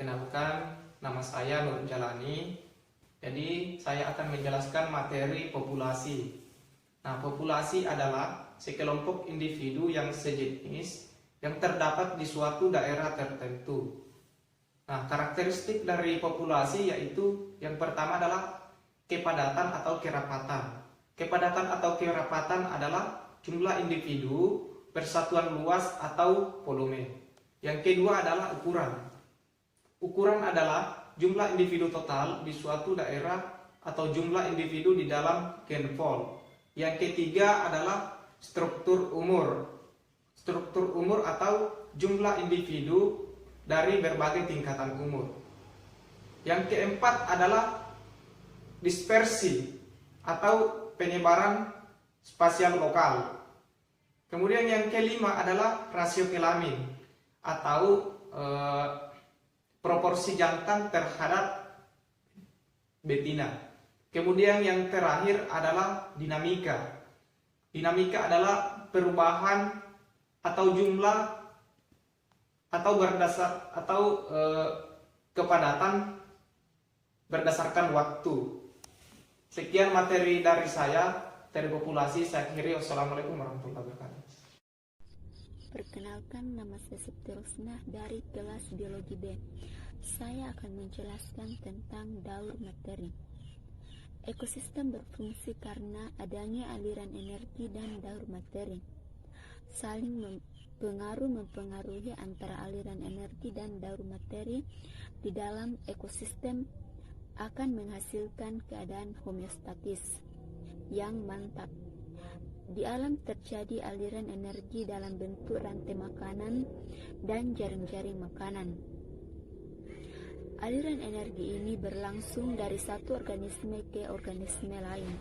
Perkenalkan, nama saya Nur Jalani. Jadi, saya akan menjelaskan materi populasi. Nah, populasi adalah sekelompok individu yang sejenis yang terdapat di suatu daerah tertentu. Nah, karakteristik dari populasi yaitu yang pertama adalah kepadatan atau kerapatan. Kepadatan atau kerapatan adalah jumlah individu, persatuan luas atau volume. Yang kedua adalah ukuran. Ukuran adalah jumlah individu total di suatu daerah atau jumlah individu di dalam genval. Yang ketiga adalah struktur umur. Struktur umur atau jumlah individu dari berbagai tingkatan umur. Yang keempat adalah dispersi atau penyebaran spasial lokal. Kemudian yang kelima adalah rasio kelamin atau proporsi jantan terhadap betina. Kemudian yang terakhir adalah dinamika. Dinamika adalah perubahan atau jumlah atau kepadatan berdasarkan waktu. Sekian materi dari saya dari populasi. Saya akhiri. Wassalamualaikum warahmatullahi wabarakatuh. Perkenalkan, nama saya Septi Rosnah dari kelas Biologi B. Saya akan menjelaskan tentang daur materi. Ekosistem berfungsi karena adanya aliran energi dan daur materi. Saling mempengaruhi antara aliran energi dan daur materi di dalam ekosistem akan menghasilkan keadaan homeostatis yang mantap. Di alam terjadi aliran energi dalam bentuk rantai makanan dan jaring-jaring makanan. Aliran energi ini berlangsung dari satu organisme ke organisme lain.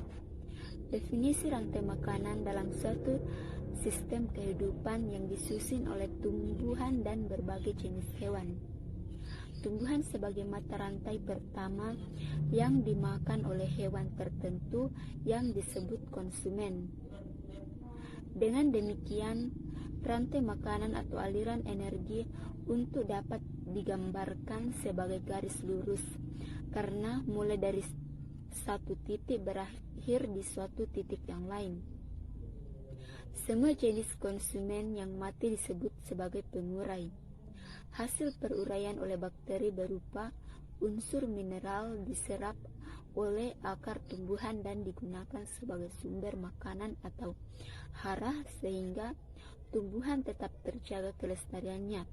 Definisi rantai makanan dalam suatu sistem kehidupan yang disusun oleh tumbuhan dan berbagai jenis hewan. Tumbuhan sebagai mata rantai pertama yang dimakan oleh hewan tertentu yang disebut konsumen. Dengan demikian, rantai makanan atau aliran energi untuk dapat digambarkan sebagai garis lurus karena mulai dari satu titik berakhir di suatu titik yang lain. Semua jenis konsumen yang mati disebut sebagai pengurai. Hasil peruraian oleh bakteri berupa unsur mineral diserap oleh akar tumbuhan dan digunakan sebagai sumber makanan atau hara sehingga tumbuhan tetap terjaga kelestariannya.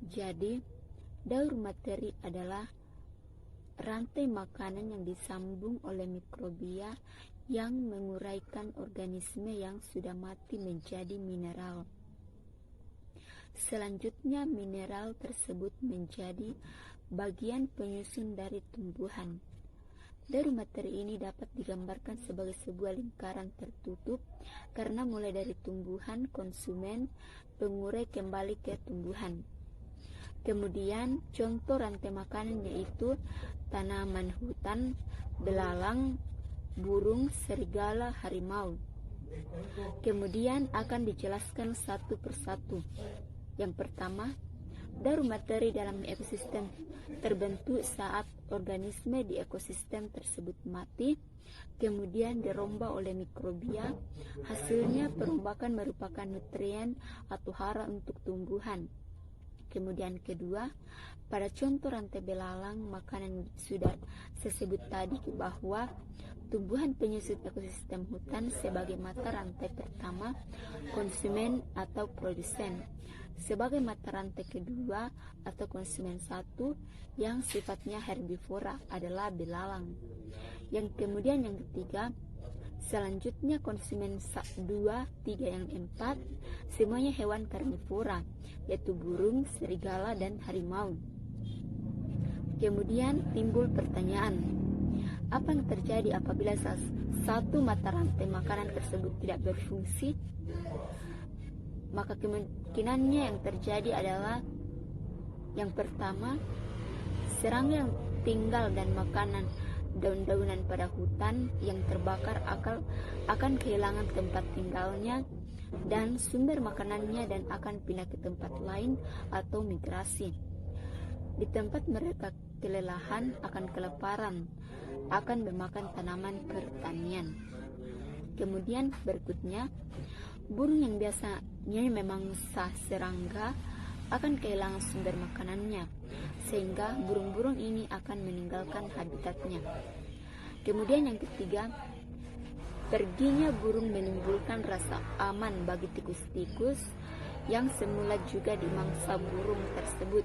Jadi, daur materi adalah rantai makanan yang disambung oleh mikrobia yang menguraikan organisme yang sudah mati menjadi mineral. Selanjutnya, mineral tersebut menjadi bagian penyusun dari tumbuhan. Daur materi ini dapat digambarkan sebagai sebuah lingkaran tertutup karena mulai dari tumbuhan, konsumen, pengurai kembali ke tumbuhan. Kemudian contoh rantai makanan yaitu tanaman hutan, belalang, burung, serigala, harimau. Kemudian akan dijelaskan satu persatu. Yang pertama, daur materi dalam ekosistem terbentuk saat organisme di ekosistem tersebut mati, kemudian dirombak oleh mikrobia. Hasilnya perombakan merupakan nutrien atau hara untuk tumbuhan. Kemudian kedua, pada contoh rantai belalang, makanan sudah saya sebut tadi bahwa tumbuhan penyusun ekosistem hutan sebagai mata rantai pertama, konsumen atau produsen. Sebagai mata rantai kedua atau konsumen satu yang sifatnya herbivora adalah belalang. Yang kemudian yang ketiga, selanjutnya konsumen 2, 3, yang 4 semuanya hewan karnivora yaitu burung, serigala, dan harimau. Kemudian timbul pertanyaan, apa yang terjadi apabila satu mata rantai makanan tersebut tidak berfungsi? Maka kemungkinannya yang terjadi adalah yang pertama, serangga yang tinggal dan makanan daun-daunan pada hutan yang terbakar akan kehilangan tempat tinggalnya dan sumber makanannya dan akan pindah ke tempat lain atau migrasi. Di tempat mereka kelelahan akan kelaparan, akan memakan tanaman pertanian. Kemudian berikutnya, burung yang biasanya memangsa serangga akan kehilangan sumber makanannya, sehingga burung-burung ini akan meninggalkan habitatnya. Kemudian yang ketiga, perginya burung menimbulkan rasa aman bagi tikus-tikus yang semula juga dimangsa burung tersebut.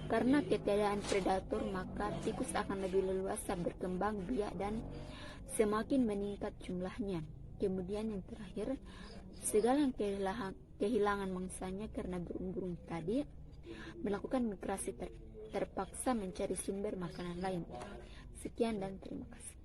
Karena ketiadaan predator, maka tikus akan lebih leluasa berkembang biak dan semakin meningkat jumlahnya. Kemudian yang terakhir, segala yang kehilangan mangsanya karena burung-burung tadi melakukan migrasi terpaksa mencari sumber makanan lain. Sekian dan terima kasih.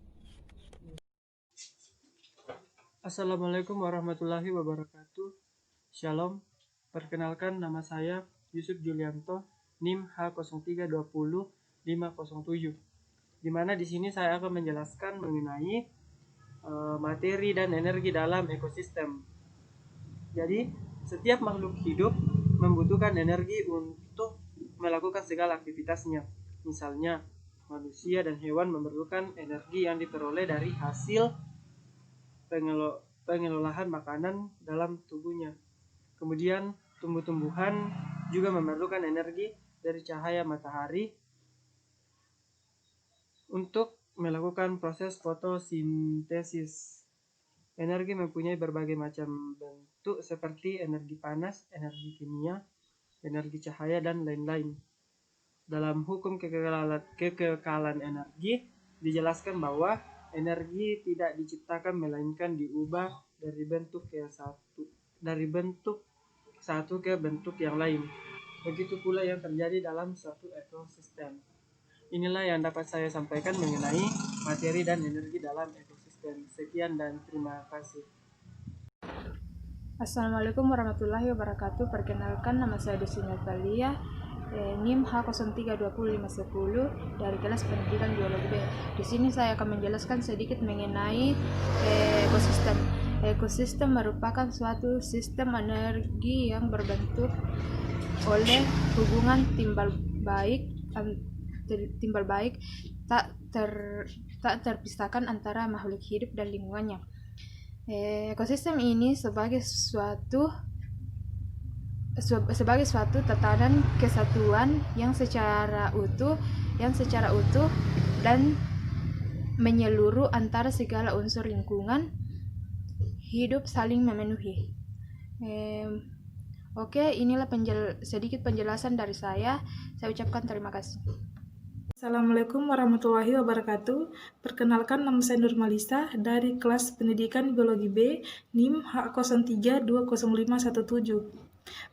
Assalamualaikum warahmatullahi wabarakatuh. Shalom. Perkenalkan, nama saya Yusuf Julianto, NIM H0320-507. Di mana di sini saya akan menjelaskan mengenai materi dan energi dalam ekosistem. Jadi, setiap makhluk hidup membutuhkan energi untuk melakukan segala aktivitasnya. Misalnya, manusia dan hewan memerlukan energi yang diperoleh dari hasil pengelolaan makanan dalam tubuhnya. Kemudian tumbuh-tumbuhan juga memerlukan energi dari cahaya matahari untuk melakukan proses fotosintesis. Energi mempunyai berbagai macam bentuk seperti energi panas, energi kimia, energi cahaya, dan lain-lain. Dalam hukum kekekalan energi dijelaskan bahwa energi tidak diciptakan melainkan diubah dari bentuk satu ke bentuk yang lain. Begitu pula yang terjadi dalam suatu ekosistem. Inilah yang dapat saya sampaikan mengenai materi dan energi dalam ekosistem. Sekian dan terima kasih. Assalamualaikum warahmatullahi wabarakatuh. Perkenalkan, nama saya Desi Natalia, NIM H0320-510 dari kelas pendidikan biologi B. Di sini saya akan menjelaskan sedikit mengenai ekosistem. Ekosistem merupakan suatu sistem energi yang berbentuk oleh hubungan timbal baik tak terpisahkan antara makhluk hidup dan lingkungannya. Ekosistem ini sebagai suatu tatanan kesatuan yang secara utuh dan menyeluruh antara segala unsur lingkungan hidup saling memenuhi. Oke, inilah sedikit penjelasan dari saya. Saya ucapkan terima kasih. Assalamualaikum warahmatullahi wabarakatuh. Perkenalkan, nama saya Nurmalisa dari kelas pendidikan biologi B, NIM H03205117.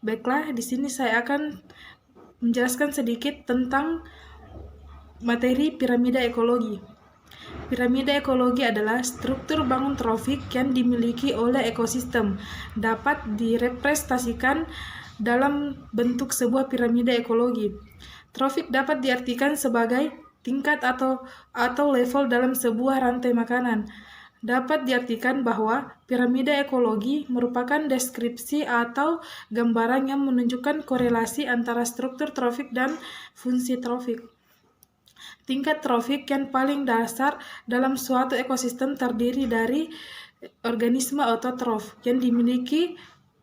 Baiklah, di sini saya akan menjelaskan sedikit tentang materi piramida ekologi. Piramida ekologi adalah struktur bangun trofik yang dimiliki oleh ekosistem, dapat direpresentasikan dalam bentuk sebuah piramida ekologi. Trofik dapat diartikan sebagai tingkat atau level dalam sebuah rantai makanan. Dapat diartikan bahwa piramida ekologi merupakan deskripsi atau gambaran yang menunjukkan korelasi antara struktur trofik dan fungsi trofik. Tingkat trofik yang paling dasar dalam suatu ekosistem terdiri dari organisme autotrof yang dimiliki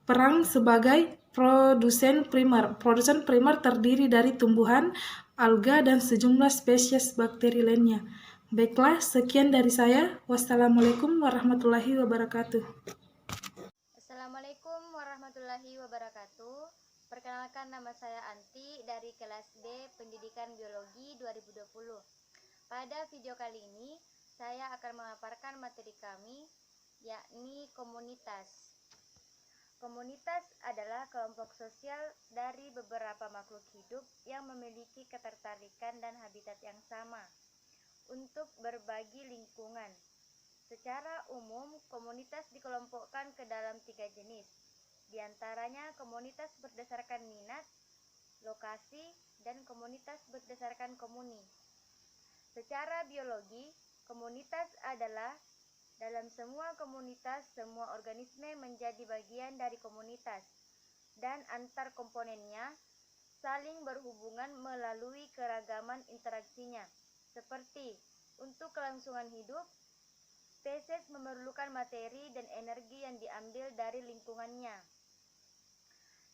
peran sebagai produsen primer. Produsen primer terdiri dari tumbuhan, alga, dan sejumlah spesies bakteri lainnya. Baiklah, sekian dari saya. Wassalamualaikum warahmatullahi wabarakatuh. Assalamualaikum warahmatullahi wabarakatuh. Perkenalkan, nama saya Anti dari kelas B Pendidikan Biologi 2020. Pada video kali ini, saya akan memaparkan materi kami, yakni komunitas. Komunitas adalah kelompok sosial dari beberapa makhluk hidup yang memiliki ketertarikan dan habitat yang sama untuk berbagi lingkungan. Secara umum, komunitas dikelompokkan ke dalam 3 jenis. Di antaranya komunitas berdasarkan minat, lokasi, dan komunitas berdasarkan komuni. Secara biologi, komunitas adalah dalam semua komunitas, semua organisme menjadi bagian dari komunitas, dan antar komponennya saling berhubungan melalui keragaman interaksinya. Seperti untuk kelangsungan hidup, spesies memerlukan materi dan energi yang diambil dari lingkungannya.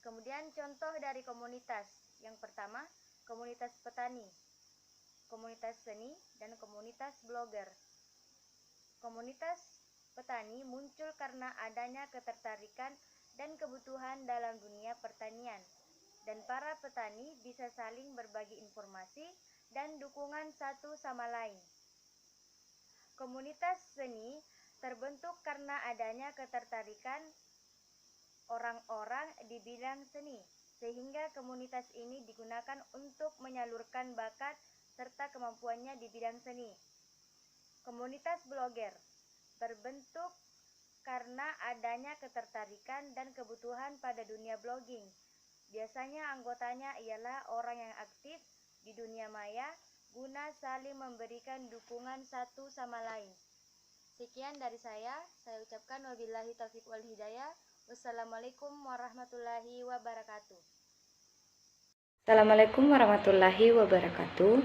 Kemudian contoh dari komunitas. Yang pertama, komunitas petani, komunitas seni, dan komunitas blogger. Komunitas petani muncul karena adanya ketertarikan dan kebutuhan dalam dunia pertanian, dan para petani bisa saling berbagi informasi dan dukungan satu sama lain. Komunitas seni terbentuk karena adanya ketertarikan orang-orang di bidang seni, sehingga komunitas ini digunakan untuk menyalurkan bakat serta kemampuannya di bidang seni. Komunitas blogger terbentuk karena adanya ketertarikan dan kebutuhan pada dunia blogging. Biasanya anggotanya ialah orang yang aktif di dunia maya guna saling memberikan dukungan satu sama lain. Sekian dari saya ucapkan wabillahi taufiq wal hidayah. Wassalamualaikum warahmatullahi wabarakatuh. Assalamualaikum warahmatullahi wabarakatuh.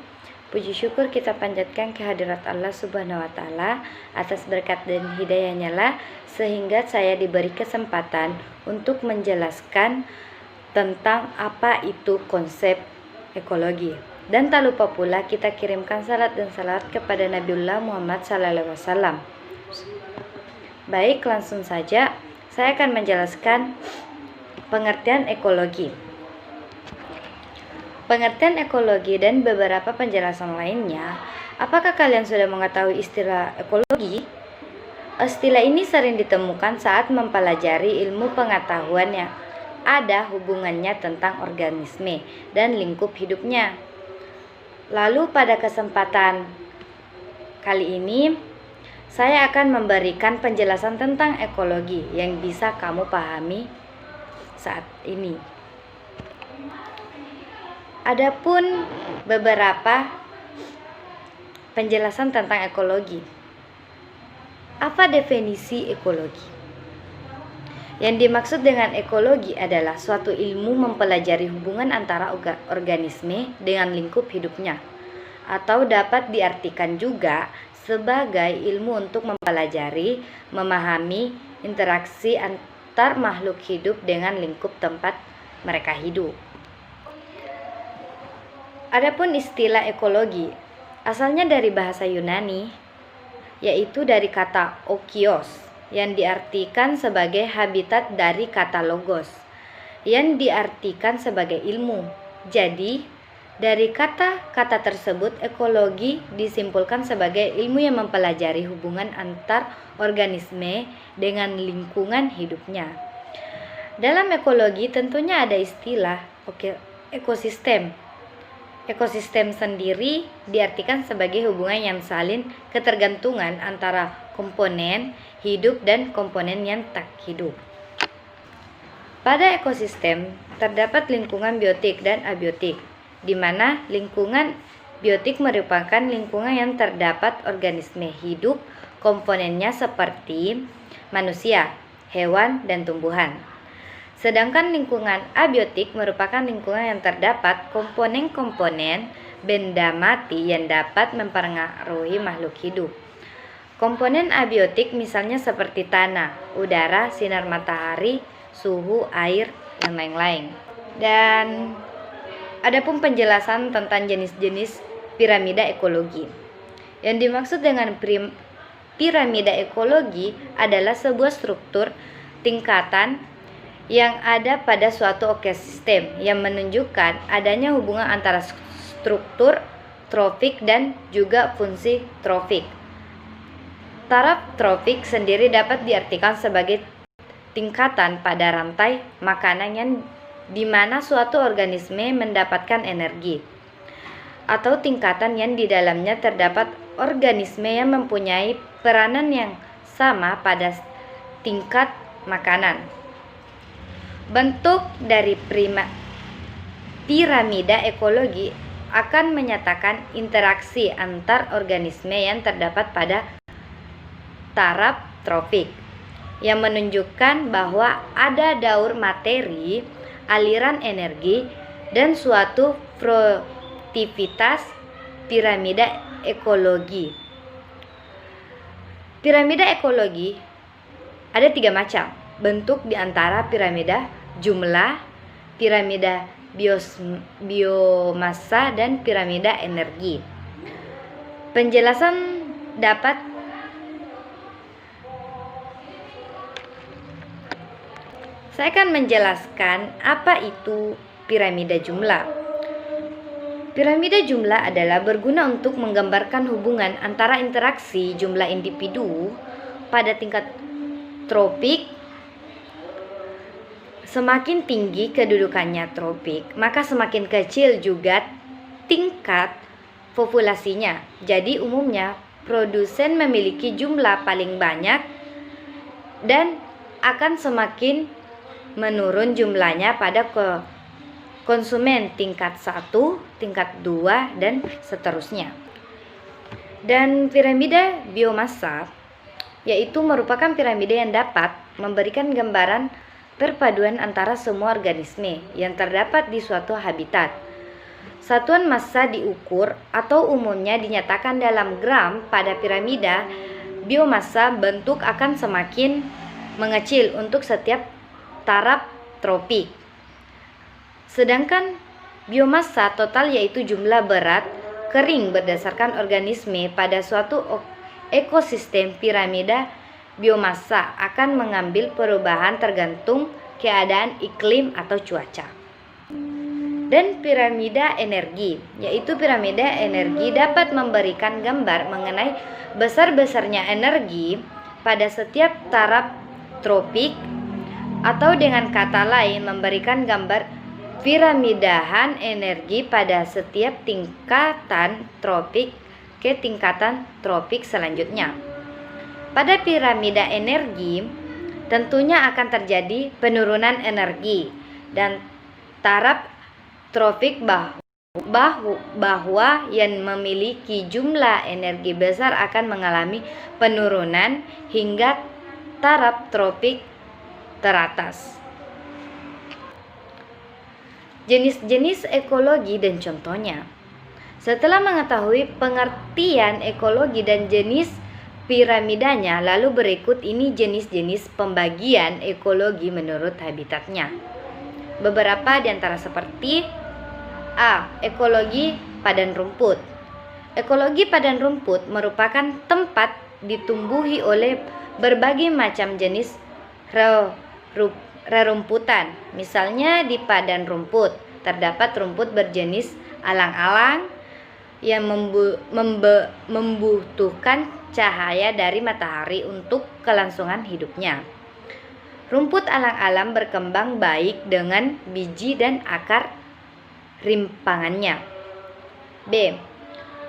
Puji syukur kita panjatkan kehadirat Allah Subhanahu wa Ta'ala atas berkat dan hidayahnya lah sehingga saya diberi kesempatan untuk menjelaskan tentang apa itu konsep ekologi. Dan tak lupa pula kita kirimkan salat dan salawat kepada Nabiullah Muhammad SAW. Baik, langsung saja saya akan menjelaskan pengertian ekologi. Pengertian ekologi dan beberapa penjelasan lainnya. Apakah kalian sudah mengetahui istilah ekologi? Istilah ini sering ditemukan saat mempelajari ilmu pengetahuan yang ada hubungannya tentang organisme dan lingkup hidupnya. Lalu pada kesempatan kali ini saya akan memberikan penjelasan tentang ekologi yang bisa kamu pahami saat ini. Adapun beberapa penjelasan tentang ekologi. Apa definisi ekologi? Yang dimaksud dengan ekologi adalah suatu ilmu mempelajari hubungan antara organisme dengan lingkup hidupnya, atau dapat diartikan juga sebagai ilmu untuk mempelajari, memahami interaksi antar makhluk hidup dengan lingkup tempat mereka hidup. Adapun istilah ekologi asalnya dari bahasa Yunani, yaitu dari kata okios yang diartikan sebagai habitat dari kata logos yang diartikan sebagai ilmu. Jadi dari kata-kata tersebut, ekologi disimpulkan sebagai ilmu yang mempelajari hubungan antar organisme dengan lingkungan hidupnya. Dalam ekologi tentunya ada istilah ekosistem. Ekosistem sendiri diartikan sebagai hubungan yang saling ketergantungan antara komponen hidup dan komponen yang tak hidup. Pada ekosistem terdapat lingkungan biotik dan abiotik, di mana lingkungan biotik merupakan lingkungan yang terdapat organisme hidup komponennya seperti manusia, hewan, dan tumbuhan. Sedangkan lingkungan abiotik merupakan lingkungan yang terdapat komponen-komponen benda mati yang dapat mempengaruhi makhluk hidup. Komponen abiotik misalnya seperti tanah, udara, sinar matahari, suhu, air, dan lain-lain. Dan adapun penjelasan tentang jenis-jenis piramida ekologi. Yang dimaksud dengan piramida ekologi adalah sebuah struktur tingkatan yang ada pada suatu ekosistem yang menunjukkan adanya hubungan antara struktur trofik dan juga fungsi trofik. Taraf trofik sendiri dapat diartikan sebagai tingkatan pada rantai makanan yang di mana suatu organisme mendapatkan energi, atau tingkatan yang di dalamnya terdapat organisme yang mempunyai peranan yang sama pada tingkat makanan. Bentuk dari piramida ekologi akan menyatakan interaksi antar organisme yang terdapat pada taraf trofik, yang menunjukkan bahwa ada daur materi, aliran energi, dan suatu produktivitas piramida ekologi. Piramida ekologi ada 3 macam bentuk di antara piramida jumlah, piramida biomassa, dan piramida energi. Penjelasan dapat saya akan menjelaskan apa itu piramida jumlah. Piramida jumlah adalah berguna untuk menggambarkan hubungan antara interaksi jumlah individu pada tingkat tropik. Semakin tinggi kedudukannya tropik, maka semakin kecil juga tingkat populasinya. Jadi umumnya produsen memiliki jumlah paling banyak dan akan semakin menurun jumlahnya pada konsumen tingkat 1, tingkat 2, dan seterusnya. Dan piramida biomassa yaitu merupakan piramida yang dapat memberikan gambaran perpaduan antara semua organisme yang terdapat di suatu habitat. Satuan massa diukur atau umumnya dinyatakan dalam gram. Pada piramida biomassa, bentuk akan semakin mengecil untuk setiap taraf tropik. Sedangkan biomassa total yaitu jumlah berat kering berdasarkan organisme pada suatu ekosistem. Piramida biomassa akan mengambil perubahan tergantung keadaan iklim atau cuaca. Dan piramida energi, yaitu piramida energi dapat memberikan gambar mengenai besar-besarnya energi pada setiap taraf tropik, atau dengan kata lain memberikan gambar piramidahan energi pada setiap tingkatan tropik ke tingkatan tropik selanjutnya. Pada piramida energi tentunya akan terjadi penurunan energi dan taraf tropik bahwa yang memiliki jumlah energi besar akan mengalami penurunan hingga taraf tropik teratas. Jenis-jenis ekologi dan contohnya. Setelah mengetahui pengertian ekologi dan jenis piramidanya, lalu berikut ini jenis-jenis pembagian ekologi menurut habitatnya. Beberapa di antara seperti A. Ekologi padan rumput. Ekologi padan rumput merupakan tempat ditumbuhi oleh berbagai macam jenis rerumputan. Misalnya di padang rumput terdapat rumput berjenis alang-alang yang membutuhkan cahaya dari matahari untuk kelangsungan hidupnya. Rumput alang-alang berkembang baik dengan biji dan akar rimpangannya. B.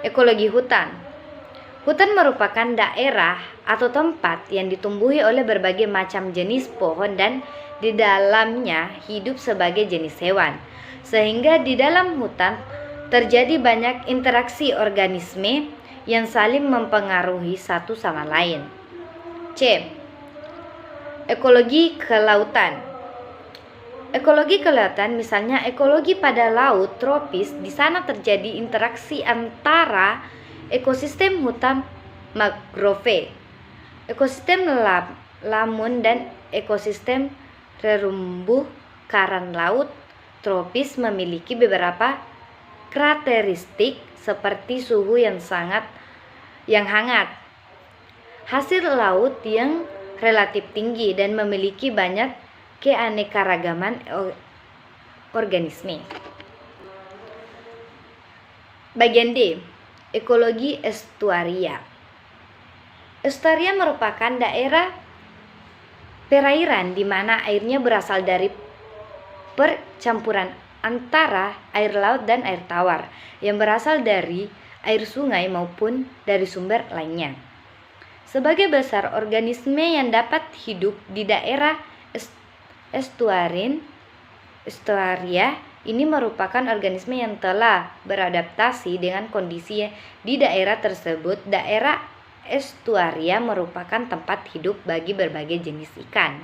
Ekologi hutan. Hutan merupakan daerah atau tempat yang ditumbuhi oleh berbagai macam jenis pohon dan di dalamnya hidup sebagai jenis hewan, sehingga di dalam hutan terjadi banyak interaksi organisme yang saling mempengaruhi satu sama lain. C. Ekologi kelautan. Ekologi kelautan misalnya ekologi pada laut tropis, di sana terjadi interaksi antara ekosistem hutan mangrove, ekosistem lamun dan ekosistem terumbu karang. Laut tropis memiliki beberapa karakteristik seperti suhu yang hangat, hasil laut yang relatif tinggi, dan memiliki banyak keanekaragaman organisme. Bagian D. Ekologi estuaria. Estuaria merupakan daerah perairan di mana airnya berasal dari percampuran antara air laut dan air tawar yang berasal dari air sungai maupun dari sumber lainnya. Sebagai besar organisme yang dapat hidup di daerah estuaria ini merupakan organisme yang telah beradaptasi dengan kondisi di daerah tersebut. Daerah estuaria merupakan tempat hidup bagi berbagai jenis ikan.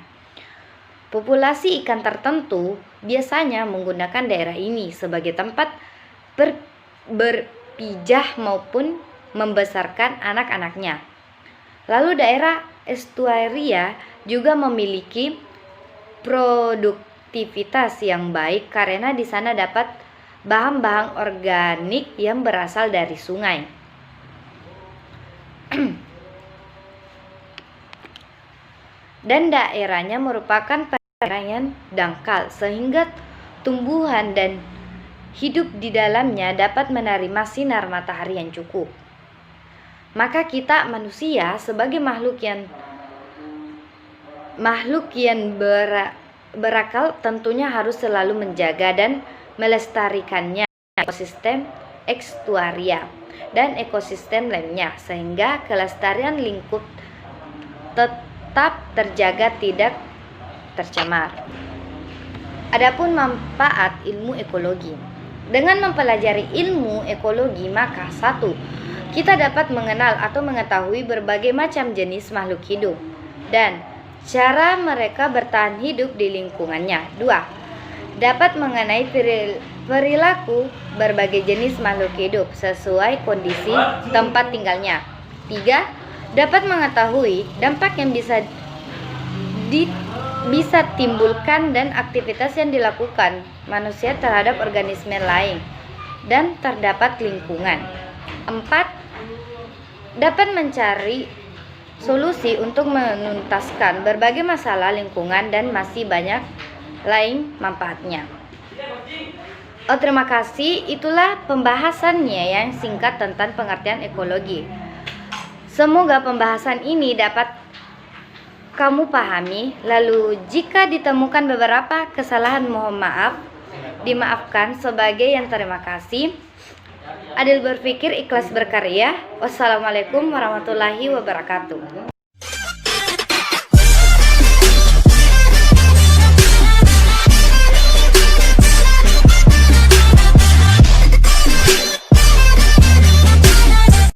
Populasi ikan tertentu biasanya menggunakan daerah ini sebagai tempat berpijah maupun membesarkan anak-anaknya. Lalu daerah estuaria juga memiliki produktivitas yang baik karena di sana dapat bahan-bahan organik yang berasal dari sungai. Dan daerahnya merupakan daerah yang dangkal sehingga tumbuhan dan hidup di dalamnya dapat menerima sinar matahari yang cukup. Maka kita manusia sebagai makhluk yang berakal tentunya harus selalu menjaga dan melestarikannya ekosistem estuaria dan ekosistem lainnya sehingga kelestarian lingkup tetap terjaga tidak tercemar. Adapun manfaat ilmu ekologi. Dengan mempelajari ilmu ekologi maka 1. Kita dapat mengenal atau mengetahui berbagai macam jenis makhluk hidup dan cara mereka bertahan hidup di lingkungannya. 2. Dapat mengenai perilaku berbagai jenis makhluk hidup sesuai kondisi tempat tinggalnya. 3. Dapat mengetahui dampak yang bisa timbulkan dan aktivitas yang dilakukan manusia terhadap organisme lain dan terdapat lingkungan. 4. Dapat mencari solusi untuk menuntaskan berbagai masalah lingkungan dan masih banyak lain manfaatnya. Terima kasih, itulah pembahasannya yang singkat tentang pengertian ekologi. Semoga pembahasan ini dapat kamu pahami. Lalu jika ditemukan beberapa kesalahan mohon maaf, dimaafkan sebagai yang terima kasih. Adil berpikir, ikhlas berkarya. Wassalamualaikum warahmatullahi wabarakatuh.